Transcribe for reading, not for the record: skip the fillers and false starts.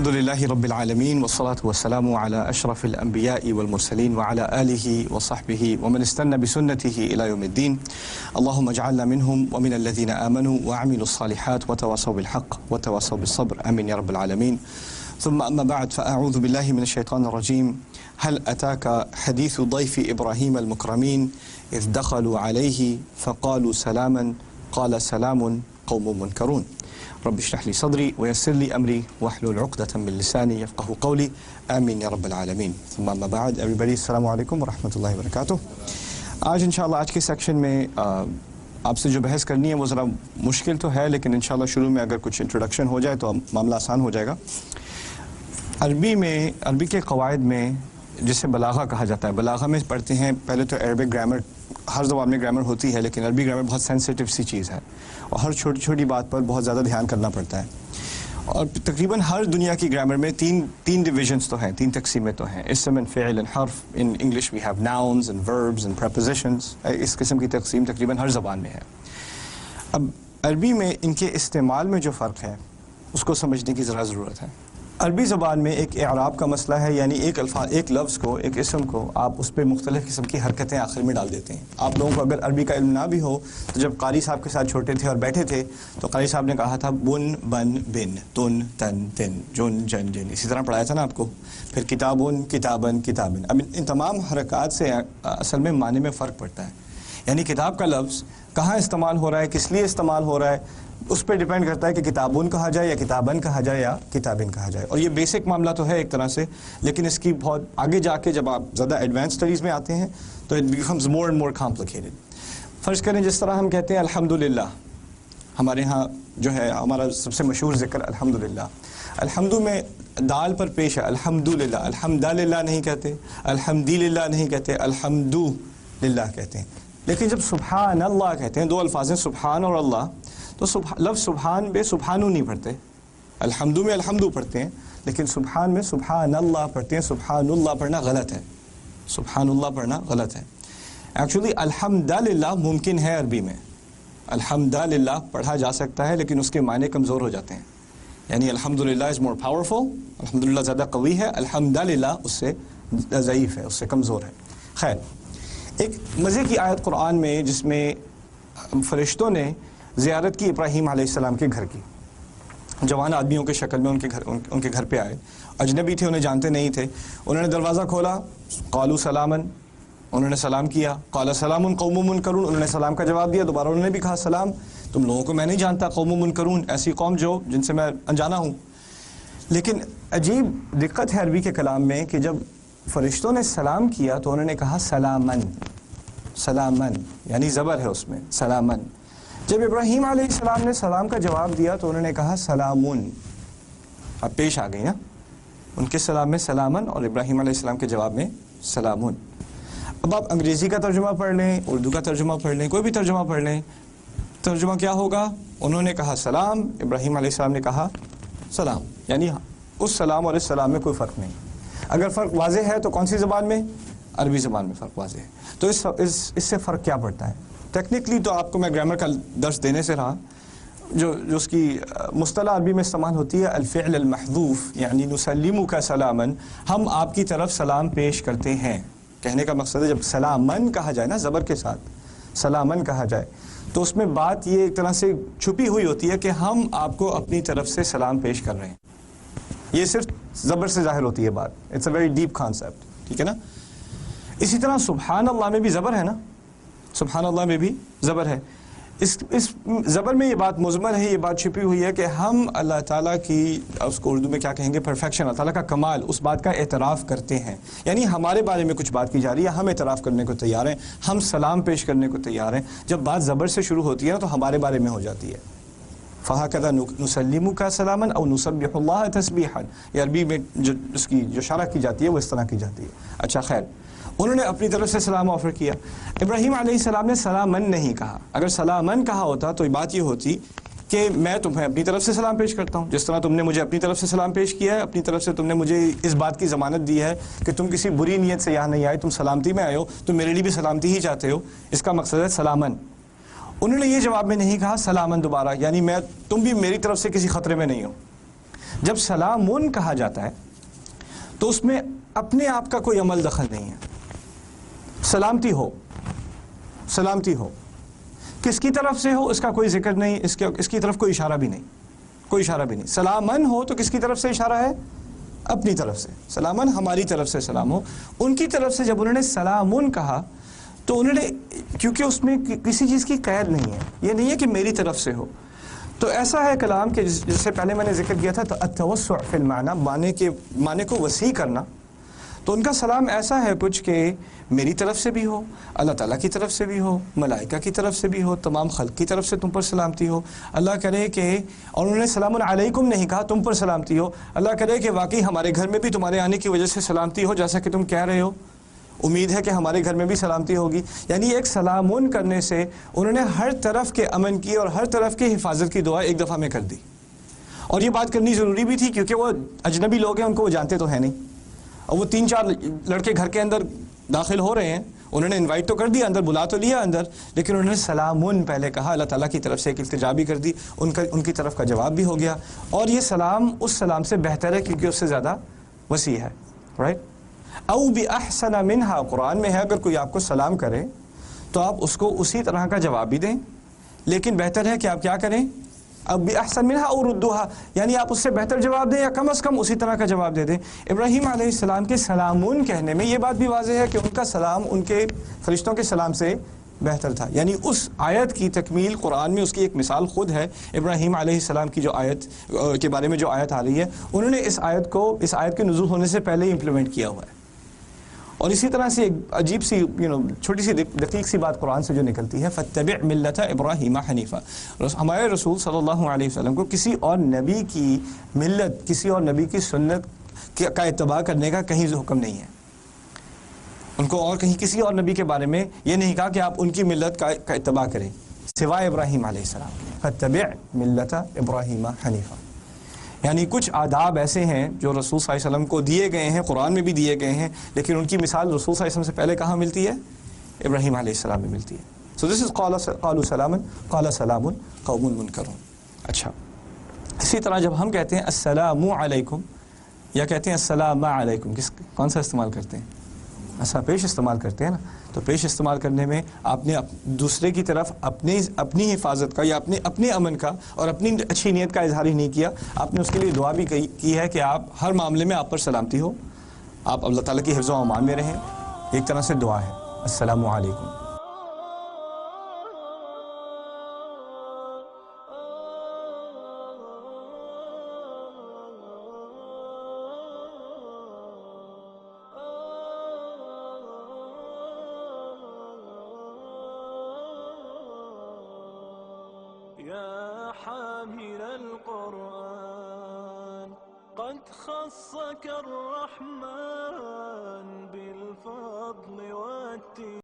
الحمدللہ رب العالمین والصلاة والسلام علی اشرف الانبیاء والمرسلین وعلی آلہ وصحبہ ومن استنى بسنته الى یوم الدین اللہم اجعلنا منہم ومن الذین آمنوا وعملوا الصالحات وتواصوا بالحق وتواصوا بالصبر آمین یا رب العالمین ثم اما بعد فاعوذ باللہ من الشیطان الرجیم هل اتاك حدیث ضیف ابراہیم المکرمین اذ دخلوا علیہ فقالوا سلاما قال سلام قوم منکرون رب اشرح لي صدري ويسر لي امري واحلل عقدة من لساني يفقهوا قولي آمین یا رب العالمین ثم اما بعد everybody السلام علیکم ورحمۃ اللہ وبرکاتہ۔ آج انشاءاللہ آج کے سیکشن میں آپ سے جو بحث کرنی ہے وہ ذرا مشکل تو ہے، لیکن انشاءاللہ شروع میں اگر کچھ انٹروڈکشن ہو جائے تو معاملہ آسان ہو جائے گا۔ عربی کے قواعد میں جسے بلاغہ کہا جاتا ہے، بلاغہ میں پڑھتے ہیں پہلے تو عربک گرامر، ہر زبان میں گرامر ہوتی ہے لیکن عربی گرامر بہت سینسیٹیو سی چیز ہے اور ہر چھوٹی چھوٹی بات پر بہت زیادہ دھیان کرنا پڑتا ہے، اور تقریباً ہر دنیا کی گرامر میں تین ڈویژنس تو ہیں، تین تقسیمیں تو ہیں، اسم and فعل and حرف۔ In English we have nouns and verbs and prepositions، اس قسم کی تقسیم تقریباً ہر زبان میں ہے۔ اب عربی میں ان کے استعمال میں جو فرق ہے اس کو سمجھنے کی ذرا ضرورت ہے۔ عربی زبان میں ایک اعراب کا مسئلہ ہے، یعنی ایک لفظ کو، ایک اسم کو آپ اس پہ مختلف قسم کی حرکتیں آخر میں ڈال دیتے ہیں۔ آپ لوگوں کو اگر عربی کا علم نہ بھی ہو تو جب قاری صاحب کے ساتھ چھوٹے تھے اور بیٹھے تھے تو قاری صاحب نے کہا تھا بن بن بن، تن تن تن، جن جن جن، اسی طرح پڑھایا تھا نا آپ کو۔ پھر کتابن کتابن کتابن۔ اب ان تمام حرکات سے اصل میں معنی میں فرق پڑتا ہے، یعنی کتاب کا لفظ کہاں استعمال ہو رہا ہے، کس لیے استعمال ہو رہا ہے، اس پہ ڈیپینڈ کرتا ہے کہ کتابن کہا جائے یا کتابن کہا جائے یا کتابن کہا جائے۔ اور یہ بیسک معاملہ تو ہے ایک طرح سے، لیکن اس کی بہت آگے جا کے جب آپ زیادہ ایڈوانس اسٹڈیز میں آتے ہیں تو it becomes more and more complicated. فرض کریں جس طرح ہم کہتے ہیں الحمدللہ، ہمارے ہاں جو ہے ہمارا سب سے مشہور ذکر الحمدللہ، الحمد میں دال پر پیش ہے، الحمدللہ، الحمدللہ نہیں کہتے، الحمدللہ نہیں کہتے، الحمدللہ کہتے ہیں۔ لیکن جب سبحان اللہ کہتے ہیں، دو الفاظ ہیں سبحان اور اللہ، تو لفظ سبحان میں سبحانو نہیں پڑھتے، الحمدو میں الحمدو پڑھتے ہیں، لیکن سبحان میں سبحان اللہ پڑھتے ہیں۔ سبحان اللہ پڑھنا غلط ہے، سبحان اللہ پڑھنا غلط ہے۔ ایکچولی الحمدللہ ممکن ہے عربی میں، الحمدللہ پڑھا جا سکتا ہے، لیکن اس کے معنی کمزور ہو جاتے ہیں، یعنی الحمدللہ از مور پاورفل، الحمدللہ زیادہ قوی ہے، الحمدللہ اس سے ضعیف ہے، اس سے کمزور ہے۔ خیر، ایک مزے کی آیت قرآن میں جس میں فرشتوں نے زیارت کی ابراہیم علیہ السلام کے گھر کی، جوان آدمیوں کے شکل میں ان کے گھر پہ آئے، اجنبی تھے، انہیں جانتے نہیں تھے، انہوں نے دروازہ کھولا، قالوا سلاما، انہوں نے سلام کیا، قال سلام قوم منکرون، انہوں نے سلام کا جواب دیا، دوبارہ انہوں نے بھی کہا سلام، تم لوگوں کو میں نہیں جانتا، قوم منکرون، ایسی قوم جن سے میں انجانا ہوں۔ لیکن عجیب دقت ہے عربی کے کلام میں کہ جب فرشتوں نے سلام کیا تو انہوں نے کہا سلامن، سلامن یعنی زبر ہے اس میں، سلامن۔ جب ابراہیم علیہ السلام نے سلام کا جواب دیا تو انہوں نے کہا سلامن۔ اب پیش آ گئی نا، ان کے سلام میں سلامن اور ابراہیم علیہ السلام کے جواب میں سلامن۔ اب آپ انگریزی کا ترجمہ پڑھ لیں، اردو کا ترجمہ پڑھ لیں، کوئی بھی ترجمہ پڑھ لیں، ترجمہ کیا ہوگا؟ انہوں نے کہا سلام، ابراہیم علیہ السلام نے کہا سلام، یعنی اس سلام اور اس سلام میں کوئی فرق نہیں۔ اگر فرق واضح ہے تو کون سی زبان میں؟ عربی زبان میں فرق واضح ہے۔ تو اس سے فرق کیا پڑتا ہے؟ ٹیکنیکلی تو آپ کو میں گرامر کا درس دینے سے رہا، جو اس کی مصطلح عربی میں استعمال ہوتی ہے الفعل المحذوف، یعنی نسلمک سلاما، ہم آپ کی طرف سلام پیش کرتے ہیں۔ کہنے کا مقصد ہے جب سلامن کہا جائے نا، زبر کے ساتھ سلامن کہا جائے تو اس میں بات یہ ایک طرح سے چھپی ہوئی ہوتی ہے کہ ہم آپ کو اپنی طرف سے سلام پیش کر رہے ہیں، یہ صرف زبر سے ظاہر ہوتی ہے بات۔ It's a very deep concept, ٹھیک ہے نا؟ اسی طرح سبحان اللہ میں بھی زبر ہے نا، سبحان اللہ میں بھی زبر ہے۔ اس زبر میں یہ بات مضمر ہے، یہ بات چھپی ہوئی ہے کہ ہم اللہ تعالیٰ کی، اس کو اردو میں کیا کہیں گے، پرفیکشن، اللہ تعالیٰ کا کمال، اس بات کا اعتراف کرتے ہیں، یعنی ہمارے بارے میں کچھ بات کی جا رہی ہے، ہم اعتراف کرنے کو تیار ہیں، ہم سلام پیش کرنے کو تیار ہیں۔ جب بات زبر سے شروع ہوتی ہے نا تو ہمارے بارے میں ہو جاتی ہے۔ فَهَكَذَا نُسَلِّمُكَ سَلَامًا أَوْ نُسَبِّحُ اللَّهَ تَسْبِيحًا، یہ عربی میں جو اس کی جو شرح کی جاتی ہے وہ اس طرح کی جاتی ہے۔ اچھا خیر، انہوں نے اپنی طرف سے سلام آفر کیا، ابراہیم علیہ السلام نے سلامن نہیں کہا۔ اگر سلامن کہا ہوتا تو بات یہ ہوتی کہ میں تمہیں اپنی طرف سے سلام پیش کرتا ہوں، جس طرح تم نے مجھے اپنی طرف سے سلام پیش کیا ہے، اپنی طرف سے تم نے مجھے اس بات کی ضمانت دی ہے کہ تم کسی بری نیت سے یہاں نہیں آئے، تم سلامتی میں آئے ہو، تم میرے لیے بھی سلامتی ہی چاہتے ہو، اس کا مقصد ہے سلامن۔ انہوں نے یہ جواب میں نہیں کہا سلامن دوبارہ، یعنی تم بھی میری طرف سے کسی خطرے میں نہیں ہو۔ جب سلامون کہا جاتا ہے تو اس میں اپنے آپ کا کوئی عمل دخل نہیں ہے. سلامتی ہو، سلامتی ہو، کس کی طرف سے ہو اس کا کوئی ذکر نہیں، اس کی طرف کوئی اشارہ بھی نہیں، کوئی اشارہ بھی نہیں. سلامن ہو تو کس کی طرف سے اشارہ ہے؟ اپنی طرف سے. سلامن ہماری طرف سے سلام ہو. ان کی طرف سے جب انہوں نے سلامون کہا تو انہوں نے، کیونکہ اس میں کسی چیز کی قید نہیں ہے، یہ نہیں ہے کہ میری طرف سے ہو، تو ایسا ہے کلام کہ جس سے پہلے میں نے ذکر کیا تھا، تو التوسع فی المعنی، معنی کو وسیع کرنا. تو ان کا سلام ایسا ہے کچھ کہ میری طرف سے بھی ہو، اللہ تعالیٰ کی طرف سے بھی ہو، ملائکہ کی طرف سے بھی ہو، تمام خلق کی طرف سے تم پر سلامتی ہو. اللہ کرے کہ، اور انہوں نے سلام علیکم نہیں کہا، تم پر سلامتی ہو. اللہ کرے کہ واقعی ہمارے گھر میں بھی تمہارے آنے کی وجہ سے سلامتی ہو، جیسا کہ تم کہہ رہے ہو. امید ہے کہ ہمارے گھر میں بھی سلامتی ہوگی. یعنی ایک سلامون کرنے سے انہوں نے ہر طرف کے امن کی اور ہر طرف کی حفاظت کی دعا ایک دفعہ میں کر دی. اور یہ بات کرنی ضروری بھی تھی کیونکہ وہ اجنبی لوگ ہیں، ان کو وہ جانتے تو ہیں نہیں. اور وہ 3-4 لڑکے گھر کے اندر داخل ہو رہے ہیں، انہوں نے انوائٹ تو کر دیا اندر، بلا تو لیا اندر، لیکن انہوں نے سلامون پہلے کہا. اللہ تعالیٰ کی طرف سے ایک التجا بھی کر دی، ان کی طرف کا جواب بھی ہو گیا. اور یہ سلام اس سلام سے بہتر ہے کیونکہ اس سے زیادہ وسیع ہے. رائٹ؟ او باحسن منہا، قرآن میں ہے اگر کوئی آپ کو سلام کرے تو آپ اس کو اسی طرح کا جواب بھی دیں، لیکن بہتر ہے کہ آپ کیا کریں؟ اب باحسن منہا او ردوہا، یعنی آپ اس سے بہتر جواب دیں یا کم از کم اسی طرح کا جواب دے دیں. ابراہیم علیہ السلام کے سلامون کہنے میں یہ بات بھی واضح ہے کہ ان کا سلام ان کے فرشتوں کے سلام سے بہتر تھا. یعنی اس آیت کی تکمیل قرآن میں اس کی ایک مثال خود ہے. ابراہیم علیہ السلام کی جو آیت کے بارے میں جو آیت آ رہی ہے، انہوں نے اس آیت کے نزول ہونے سے پہلے ہی امپلیمنٹ کیا ہوا ہے. اور اسی طرح سے ایک عجیب سی چھوٹی سی دقیق سی بات قرآن سے جو نکلتی ہے، فَاتَّبِعْ مِلَّةَ إِبْرَاهِيمَ حَنِيفًا. ہمارے رسول صلی اللہ علیہ وسلم کو کسی اور نبی کی ملت، کسی اور نبی کی سنت کا اتباع کرنے کا کہیں حکم نہیں ہے. ان کو اور کہیں کسی اور نبی کے بارے میں یہ نہیں کہا کہ آپ ان کی ملت کا اتباع کریں سوائے ابراہیم علیہ السلام. فَاتَّبِعْ مِلَّةَ إِبْرَاهِيمَ حَنِيفًا. یعنی کچھ آداب ایسے ہیں جو رسول صلی اللہ علیہ وسلم کو دیے گئے ہیں، قرآن میں بھی دیے گئے ہیں، لیکن ان کی مثال رسول صلی اللہ علیہ وسلم سے پہلے کہاں ملتی ہے؟ ابراہیم علیہ السلام میں ملتی ہے. سو دس از قالوا سلاما قال سلام قوم منکرون. اچھا، اسی طرح جب ہم کہتے ہیں السلام علیکم یا کہتے ہیں السلام علیکم، کون سا استعمال کرتے ہیں؟ ایسا پیش استعمال کرتے ہیں نا. تو پیش استعمال کرنے میں آپ نے دوسرے کی طرف اپنی حفاظت کا یا اپنے امن کا اور اپنی اچھی نیت کا اظہار ہی نہیں کیا، آپ نے اس کے لیے دعا بھی کی ہے کہ آپ ہر معاملے میں آپ پر سلامتی ہو، آپ اللہ تعالیٰ کی حفظ و امان میں رہیں. ایک طرح سے دعا ہے السلام علیکم. يا حامل القرآن قد خصك الرحمن بالفضل والتي